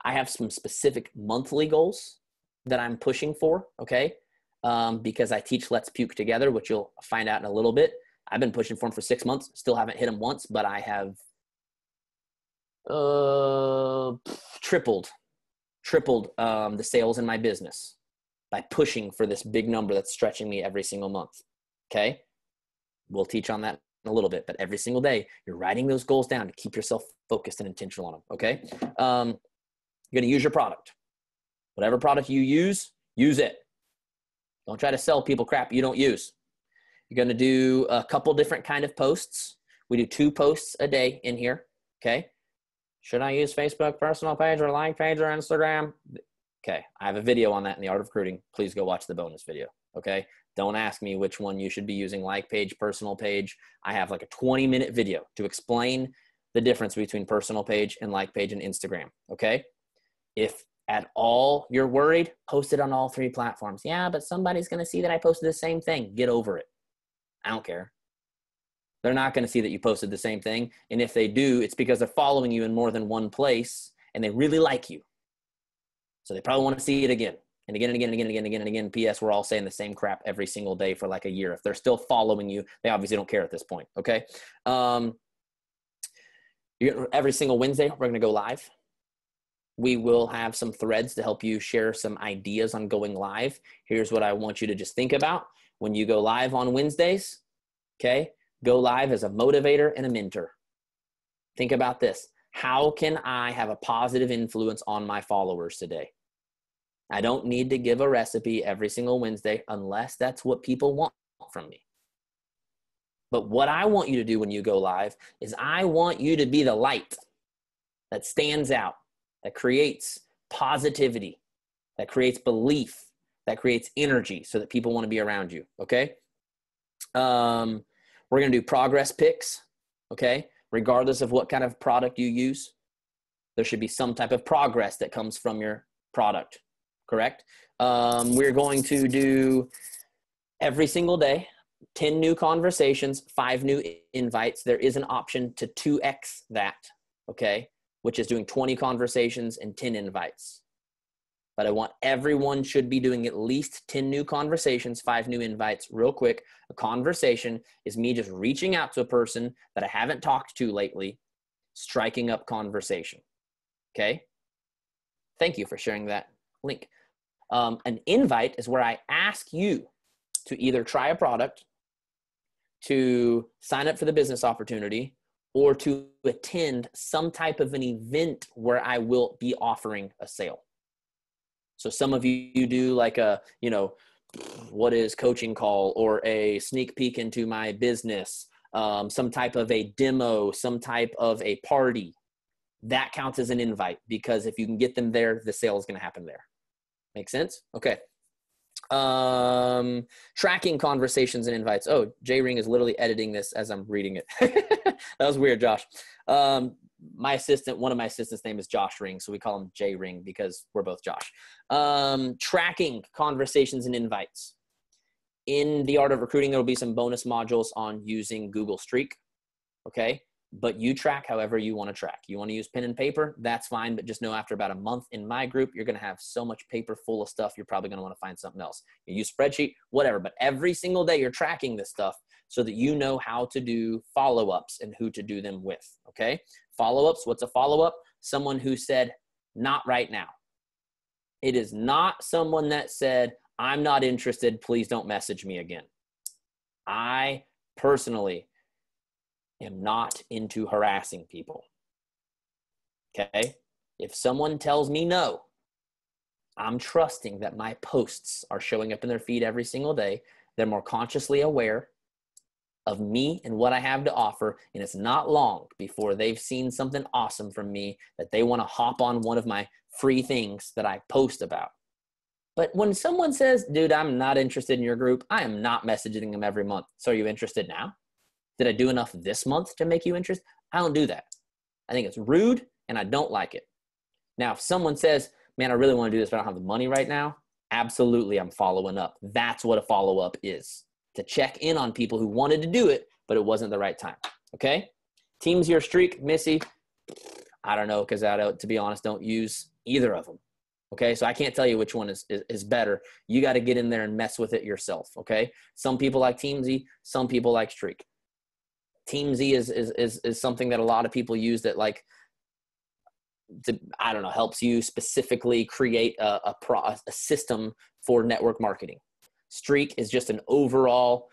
I have some specific monthly goals that I'm pushing for, okay? Because I teach Let's Puke Together, which you'll find out in a little bit. I've been pushing for them for 6 months. Still haven't hit them once, but I have tripled the sales in my business by pushing for this big number that's stretching me every single month, okay? We'll teach on that a little bit, but every single day you're writing those goals down to keep yourself focused and intentional on them. Okay. You're going to use your product. Whatever product you use it. Don't try to sell people crap you don't use. You're going to do a couple different kind of posts. We do 2 posts a day in here. Okay. Should I use Facebook personal page or like page or Instagram? Okay. I have a video on that in the Art of Recruiting. Please go watch the bonus video. Okay. Don't ask me which one you should be using, like page, personal page. I have like a 20-minute video to explain the difference between personal page and like page and Instagram. Okay. If at all you're worried, post it on all 3 platforms. Yeah, but somebody's going to see that I posted the same thing. Get over it. I don't care. They're not going to see that you posted the same thing. And if they do, it's because they're following you in more than one place and they really like you. So they probably want to see it again and again and again and again and again and again and again. P.S. We're all saying the same crap every single day for like a year. If they're still following you, they obviously don't care at this point. Okay. Every single Wednesday, we're going to go live. We will have some threads to help you share some ideas on going live. Here's what I want you to just think about when you go live on Wednesdays. Okay. Go live as a motivator and a mentor. Think about this. How can I have a positive influence on my followers today? I don't need to give a recipe every single Wednesday unless that's what people want from me. But what I want you to do when you go live is I want you to be the light that stands out, that creates positivity, that creates belief, that creates energy so that people want to be around you. Okay. We're going to do progress pics. Okay. Regardless of what kind of product you use, there should be some type of progress that comes from your product. Correct. We're going to do every single day, 10 new conversations, 5 new invites. There is an option to 2x that. Okay. Which is doing 20 conversations and 10 invites. But I want everyone should be doing at least 10 new conversations, 5 new invites. Real quick, a conversation is me just reaching out to a person that I haven't talked to lately, striking up conversation. Okay? Thank you for sharing that link. An invite is where I ask you to either try a product, to sign up for the business opportunity, or to attend some type of an event where I will be offering a sale. So some of you do like a, what is coaching call or a sneak peek into my business, some type of a demo, some type of a party. That counts as an invite because if you can get them there, the sale is going to happen there. Make sense? Okay. Tracking conversations and invites. Oh, J-Ring is literally editing this as I'm reading it. That was weird, Josh. One of my assistants' name is Josh Ring, so we call him J-Ring because we're both Josh. Tracking conversations and invites. In the Art of Recruiting, there will be some bonus modules on using Google Streak. Okay. But you track however you want to track. You want to use pen and paper, that's fine. But just know after about a month in my group, you're going to have so much paper full of stuff, you're probably going to want to find something else. You use spreadsheet, whatever. But every single day you're tracking this stuff so that you know how to do follow-ups and who to do them with. Okay. Follow-ups. What's a follow-up? Someone who said, not right now. It is not someone that said, I'm not interested. Please don't message me again. I personally am not into harassing people. Okay. If someone tells me no, I'm trusting that my posts are showing up in their feed every single day. They're more consciously aware of me and what I have to offer. And it's not long before they've seen something awesome from me that they want to hop on one of my free things that I post about. But when someone says, dude, I'm not interested in your group, I am not messaging them every month. So are you interested now? Did I do enough this month to make you interested? I don't do that. I think it's rude and I don't like it. Now, if someone says, man, I really want to do this, but I don't have the money right now, absolutely, I'm following up. That's what a follow-up is, to check in on people who wanted to do it, but it wasn't the right time. Okay? Teamsy or Streak, Missy, I don't know, because to be honest, don't use either of them. Okay, so I can't tell you which one is better. You got to get in there and mess with it yourself. Okay, some people like Teamsy, some people like Streak. Teamsy is something that a lot of people use that helps you specifically create a system for network marketing. Streak is just an overall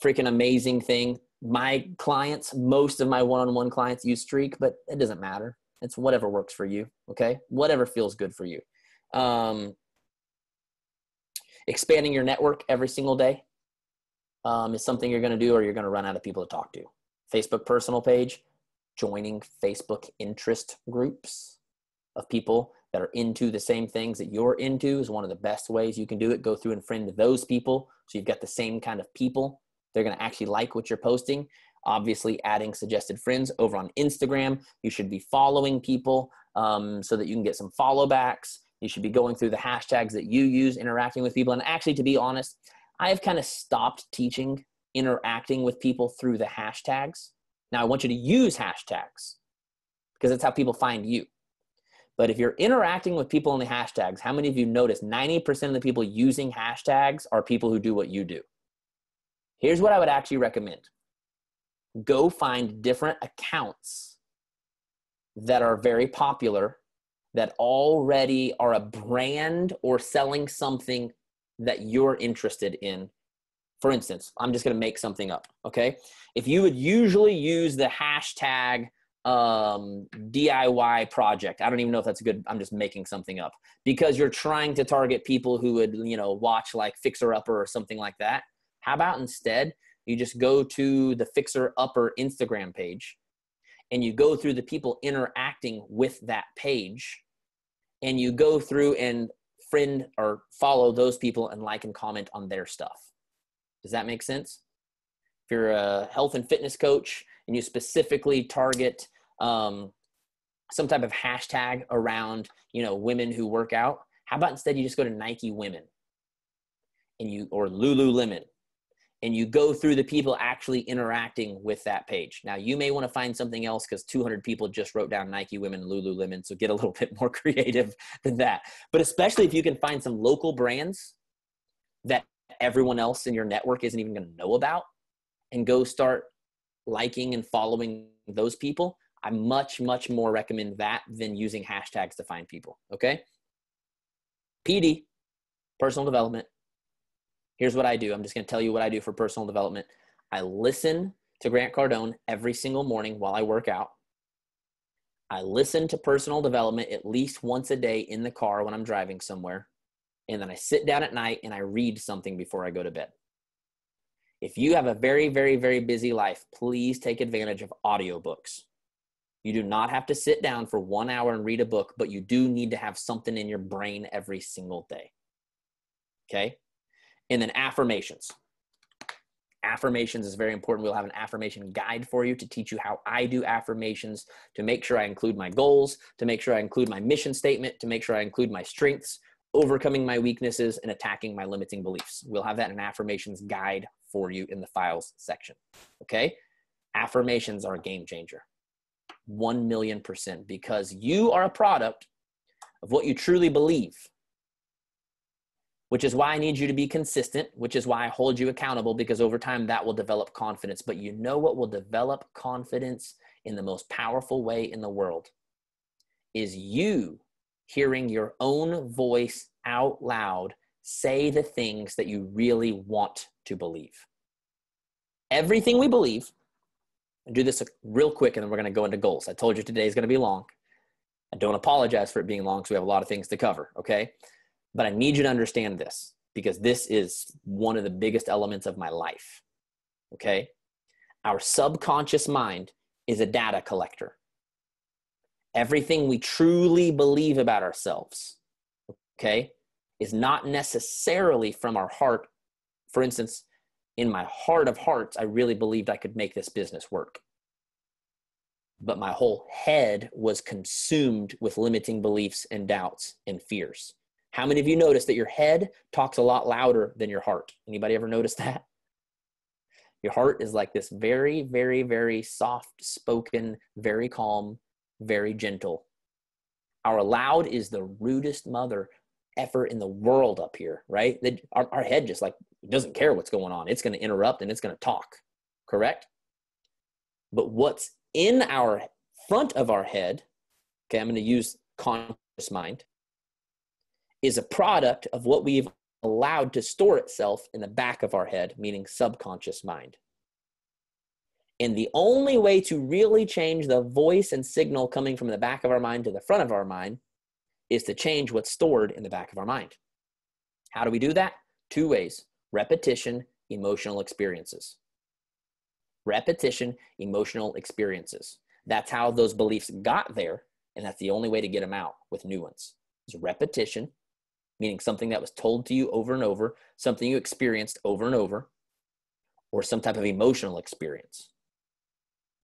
freaking amazing thing My clients, most of my one-on-one clients use Streak, but it doesn't matter. It's whatever works for you, okay? Whatever feels good for you. Expanding your network every single day is something you're going to do, or you're going to run out of people to talk to. Facebook personal page, joining Facebook interest groups of people that are into the same things that you're into is one of the best ways you can do it. Go through and friend those people so you've got the same kind of people. They're going to actually like what you're posting. Obviously, adding suggested friends over on Instagram. You should be following people so that you can get some follow backs. You should be going through the hashtags that you use, interacting with people. And actually, to be honest, I have kind of stopped teaching interacting with people through the hashtags. Now, I want you to use hashtags because that's how people find you. But if you're interacting with people in the hashtags, how many of you notice 90% of the people using hashtags are people who do what you do? Here's what I would actually recommend. Go find different accounts that are very popular, that already are a brand or selling something that you're interested in. For instance, I'm just going to make something up, okay? If you would usually use the hashtag DIY project, I don't even know if that's good. I'm just making something up because you're trying to target people who would, watch like Fixer Upper or something like that. How about instead you just go to the Fixer Upper Instagram page and you go through the people interacting with that page and you go through and friend or follow those people and like and comment on their stuff. Does that make sense? If you're a health and fitness coach and you specifically target some type of hashtag around, women who work out, how about instead you just go to Nike Women or Lululemon and you go through the people actually interacting with that page. Now, you may want to find something else because 200 people just wrote down Nike Women, Lululemon, so get a little bit more creative than that. But especially if you can find some local brands that everyone else in your network isn't even going to know about, and go start liking and following those people, I much, much more recommend that than using hashtags to find people, okay? PD, personal development. Here's what I do. I'm just going to tell you what I do for personal development. I listen to Grant Cardone every single morning while I work out. I listen to personal development at least once a day in the car when I'm driving somewhere. And then I sit down at night and I read something before I go to bed. If you have a very, very, very busy life, please take advantage of audiobooks. You do not have to sit down for 1 hour and read a book, but you do need to have something in your brain every single day. Okay? And then affirmations. Affirmations is very important. We'll have an affirmation guide for you to teach you how I do affirmations, to make sure I include my goals, to make sure I include my mission statement, to make sure I include my strengths, overcoming my weaknesses, and attacking my limiting beliefs. We'll have that in an affirmations guide for you in the files section. Okay? Affirmations are a game changer. 1,000,000%, because you are a product of what you truly believe, which is why I need you to be consistent, which is why I hold you accountable, because over time that will develop confidence. But you know what will develop confidence in the most powerful way in the world is you hearing your own voice out loud say the things that you really want to believe. Everything we believe, and do this real quick and then we're going to go into goals. I told you today is going to be long. I don't apologize for it being long because we have a lot of things to cover, okay? But I need you to understand this because this is one of the biggest elements of my life, okay? Our subconscious mind is a data collector. Everything we truly believe about ourselves, okay, is not necessarily from our heart. For instance, in my heart of hearts, I really believed I could make this business work. But my whole head was consumed with limiting beliefs and doubts and fears. How many of you notice that your head talks a lot louder than your heart? Anybody ever notice that? Your heart is like this very, very, very soft-spoken, very calm, very gentle. Our loud is the rudest mother effer in the world up here, right? Our head just like doesn't care what's going on. It's going to interrupt and it's going to talk, correct? But what's in our front of our head, okay, I'm going to use conscious mind, is a product of what we've allowed to store itself in the back of our head, meaning subconscious mind. And the only way to really change the voice and signal coming from the back of our mind to the front of our mind is to change what's stored in the back of our mind. How do we do that? 2 ways: repetition, emotional experiences. Repetition, emotional experiences. That's how those beliefs got there, and that's the only way to get them out with new ones. Is repetition, meaning something that was told to you over and over, something you experienced over and over, or some type of emotional experience.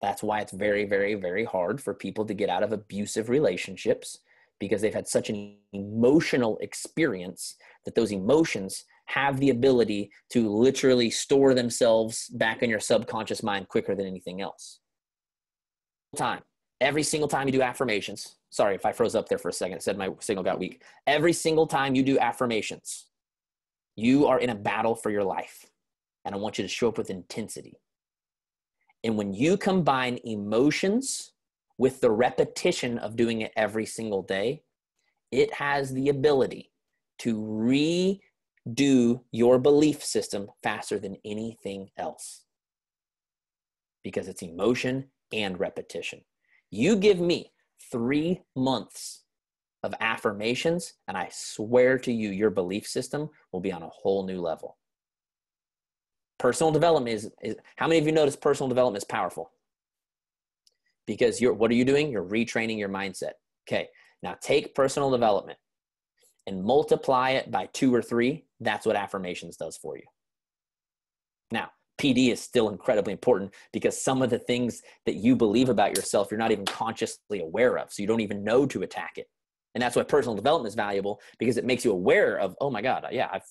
That's why it's very, very, very hard for people to get out of abusive relationships, because they've had such an emotional experience that those emotions have the ability to literally store themselves back in your subconscious mind quicker than anything else. Every single time you do affirmations, sorry if I froze up there for a second, I said my signal got weak. Every single time you do affirmations, you are in a battle for your life. And I want you to show up with intensity. And when you combine emotions with the repetition of doing it every single day, it has the ability to redo your belief system faster than anything else, because it's emotion and repetition. You give me 3 months of affirmations, and I swear to you, your belief system will be on a whole new level. Personal development is how many of you notice personal development is powerful? Because what are you doing? You're retraining your mindset. Okay, now take personal development and multiply it by 2 or 3. That's what affirmations does for you. Now, PD is still incredibly important, because some of the things that you believe about yourself, you're not even consciously aware of. So you don't even know to attack it. And that's why personal development is valuable, because it makes you aware of, oh my God, yeah, I've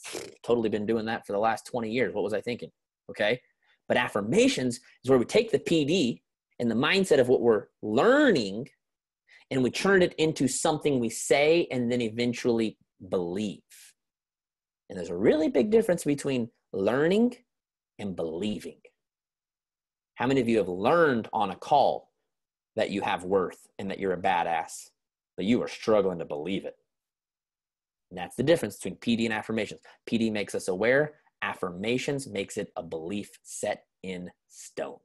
totally been doing that for the last 20 years. What was I thinking? Okay. But affirmations is where we take the PD and the mindset of what we're learning, and we turn it into something we say and then eventually believe. And there's a really big difference between learning and believing. How many of you have learned on a call that you have worth and that you're a badass, but you are struggling to believe it? And that's the difference between PD and affirmations. PD makes us aware. Affirmations makes it a belief set in stone.